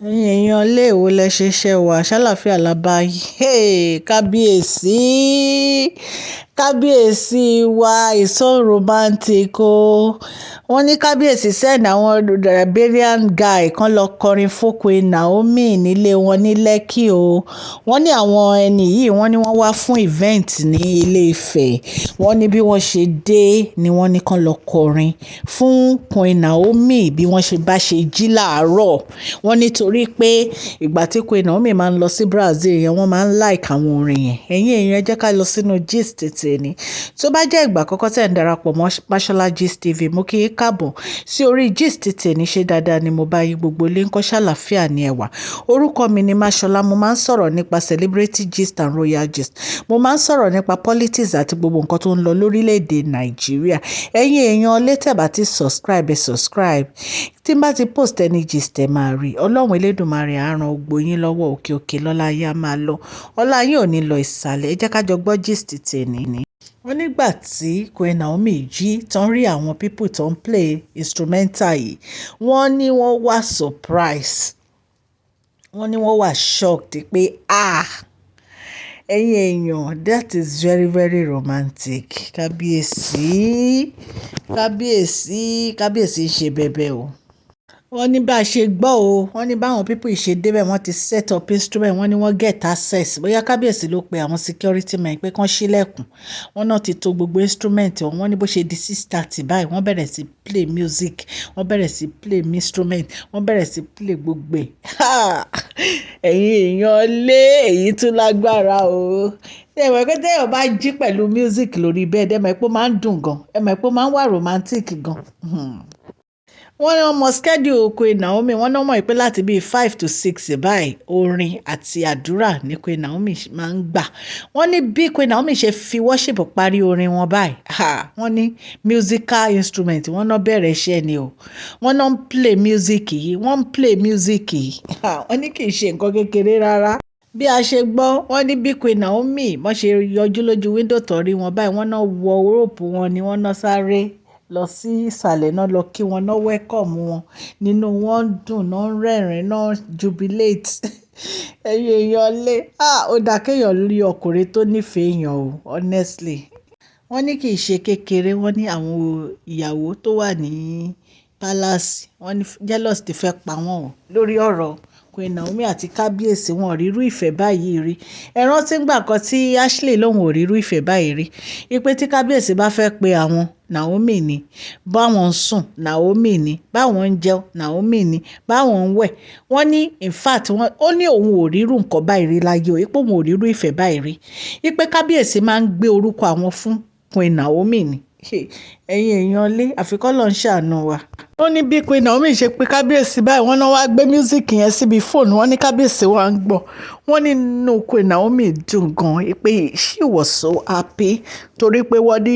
ẹ̀yin èèyàn ilé èwo lẹ ṣe ṣe wà ṣàlàáfíà la bá yín. Kábíyèsí kábíyèsí wa is so romantic o. Wọ́n ní kábíyèsí send àwọn Liberian guy kan lọ kọrin fún Queen Naomi nílé wọn ní Lekki o. Wọ́n ní àwọn ẹni yìí wọ́n ní wọ́n wá fún event ní Ilé Ifẹ̀. Wọ́n ní bí wọ́n ṣe dé ni wọ́n ní kán lọ kọrin fún Queen Naomi bí wọ́n ṣe bá ṣe jí láàárọ̀. Wọ́n nítorí pé ìgbà tí Queen Naomi máa ń lọ sí Brazil yẹn wọ́n máa ń like àwọn orin yẹn. Ẹ̀yin èèyàn ẹ jẹ́ ká lọ sínú gist tèmi. Tó bá jẹ́ ìgbà àkọ́kọ́ tẹ̀ ń darapọ̀ mọ́ Mashola Gist TV, mo kí yín káàbọ̀ sí orí gist tèmi. Ṣé dáadáa ni mo bá yín, gbogbo ilé ńkọ́ ṣàlàáfíà ni ẹ wà. Orúkọ mi ni Mashola, mo máa ń sọ̀rọ̀ nípa celebrity gist and royal gist. Mo máa ń sọ̀rọ̀ nípa politics àti gbogbo nǹkan tó ń lọ lórílẹ̀‐èdè Nàìjíríà. Ẹ̀yin èèyàn ilé tẹ́ bá ti subscribe tí n bá ti post ẹni gist ẹ máa rí. Ọlọ́run Elédùmarè á ran gbogbo yín lọ́wọ́, òkè òkè lọ́lá yín á máa lọ. Ọlá yín ò ní lọ ìsàlẹ̀. Ẹ jẹ́ ká jọ gbọ́ gist tèmi. Wọ́n nígbà tí Queen Naomi jí tán rí àwọn people tó ń play instrumental yìí, wọ́n ní wọ́n wà surprise. Wọ́n ní wọ́n wà shocked pé ẹ̀yin èèyàn, that is very very romantic. Kábíyèsí ń ṣe bẹ̀bẹ̀ o. Wọ́n ní bá a ṣe gbọ́ o, wọ́n ní báwọn people ṣe débẹ̀ wọ́n ti set up instrument, wọ́n ní wọ́n get access. Bóyá kábíyèsí ló pe àwọn security men pé kán ṣílẹ̀kùn. Wọ́n náà ti tò gbogbo instrument wọn. Wọ́n ní bó ṣe di 6:30 báyìí wọ́n bẹ̀rẹ̀ sí play music, wọ́n bẹ̀rẹ̀ sí play instrument, wọ́n bẹ̀rẹ̀ sí play gbogbo ẹ̀. Ẹ̀yin èèyàn lé èyí tún lágbára o. Ẹ mọ̀ pé téèyàn bá jí pẹ̀lú music lórí bed, ẹ mọ̀ pé ó máa ń dùn gan, ẹ mọ̀ pé ó máa ń wà romantic gan. Wọ́n ní wọ́n mọ schedule Queen Naomi, wọ́n náà mọ̀ pé láti bíi 5 to 6 báyìí orin àti àdúrà ní Queen Naomi máa ń gbà. Wọ́n ní bí Queen Naomi ṣe fi worship parí orin wọn báyìí, wọ́n ní musical instrument wọ́n náà bẹ̀rẹ̀ iṣẹ́ ni o. Wọ́n náà ń play music yìí. Wọ́n ní kì í ṣe nǹkan kékeré rárá. Bí a ṣe gbọ́, wọ́n ní bí Queen Naomi wọ́n ṣe yọjú lójú window tó rí wọn báyìí, wọ́n náà wọ rope wọn ni wọ́n náà sáré lọ sí ìsàlẹ̀ náà lọ kí wọn náà welcome wọn. Nínú wọn dùn, náà ń rẹ́rìn-ín, náà jubilate. Ẹ̀yin èèyàn lé, ó dáa kéèyàn rí ọkùnrin tó nífẹ̀ẹ́ èèyàn o, honestly. Wọ́n ní kì í ṣe kékeré. Wọ́n ní àwọn ìyàwó tó wà ní palace, wọ́n ní jealous ti fẹ́ pa wọ́n o lórí ọ̀rọ̀ Queen Naomi àti kábíyèsí. Wọn ò rírú ìfẹ́ báyìí rí. Ẹ rántí ńgbà kan tí Ashley lòun ò rírú ìfẹ́ báyìí rí. Ipe tí kábíyèsí bá fẹ́ pe àwọn, Naomi ni. Báwọn ń sùn, Naomi ni. Báwọn ń jẹun, Naomi ni. Báwọn ń wẹ̀. Wọ́n ní in fact ó ní òun ò rírú nǹkan báyìí rí láyé o. Ipe òun ò rírú ìfẹ́ báyìí rí. Ipe kábíyèsí máa ń gbé orúkọ àwọn fún Queen Naomi ni. Ẹ̀yin èèyàn lé, àfikọ́ lọ ń ṣàánú wa. Ó ní bí Queen Naomi ṣe pé kábíyèsí báyìí, wọ́n náà wá gbé music yẹn síbi fóònù. Wọ́n ní kábíyèsí wá ń gbọ́. Wọ́n ní inú Queen Naomi dùn gan pé she was so happy torí pé wọ́n ní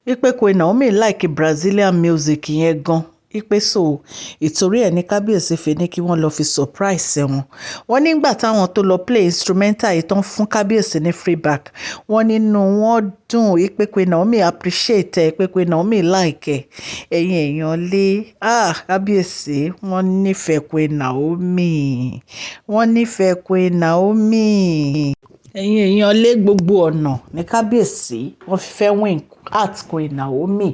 wípé Queen Naomi like Brazilian music yẹn gan. Wípé so ìtorí ẹ̀ ní kábíyèsí fi ní kí wọ́n lọ fi surprise wọn. Wọ́n nígbà táwọn tó lọ play instrumental yìí tán fún kábíyèsí ní free back, wọ́n nínú wọn dùn wípé Queen Naomi appreciate ẹ̀, pé Queen Naomi like ẹ̀. Ẹ̀yin èèyàn lé, kábíyèsí wọ́n nífẹ̀ẹ́ Queen Naomi. Ẹ̀yin èèyàn lé, gbogbo ọ̀nà ní kábíyèsí wọ́n fi fẹ́ win at Queen Naomi.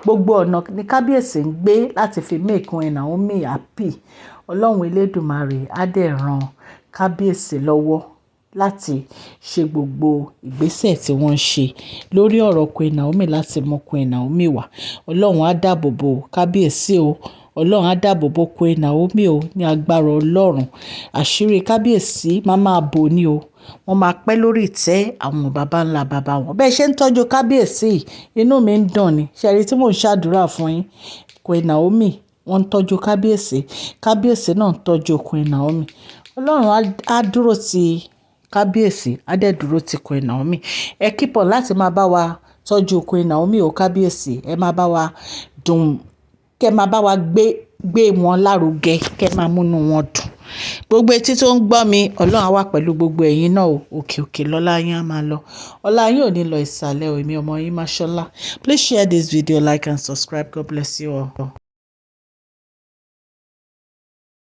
Gbogbo ọ̀nà ní kábíyèsí ń gbé láti fi make Queen Naomi happy. Ọlọ́run Elédùmarè á dẹ̀ ran kábíyèsí lọ́wọ́ láti ṣe gbogbo ìgbésẹ̀ tí wọ́n ń ṣe lórí ọ̀rọ̀ Queen Naomi láti mú Queen Naomi wá. Ọlọ́run á dáàbò bo kábíyèsí o. Ọlọ́run á dáàbò bo Queen Naomi o ní agbára Ọlọ́run. Àṣírí kábíyèsí máa bò ní o. Wọ́n máa pẹ́ lórí ìtẹ́ àwọn baba ńlá baba wọn. Bẹ́ẹ̀ ṣe ń tọ́jú kábíyèsí, inú mi ń dùn ni. Ṣẹ̀rí tí mò ń ṣàdúrà fún yín. Queen Naomi wọ́n ń tọ́jú kábíyèsí. Kábíyèsí náà ń tọ́jú Queen Naomi. Ọlọ́run á dúró ti kábíyèsí, á dẹ̀ dúró ti Queen Naomi. Ẹ keep on láti máa bá wa tọ́jú Queen Naomi o kábíyèsí. Ẹ máa bá wa dùn, kẹ́ máa bá wa gbé wọn lárugẹ, kẹ́ máa múnú wọn dùn. Gbogbo etí tó ń gbọ́ mi, Ọlọ́run á wà pẹ̀lú gbogbo ẹ̀yin náà o. Òkè òkè lọ́lá yín á máa lọ. Ọlá yín ò ní lọ ìsàlẹ̀ o. Èmi ọmọ yín Mashola. Please share this video, like and subscribe. God bless you all.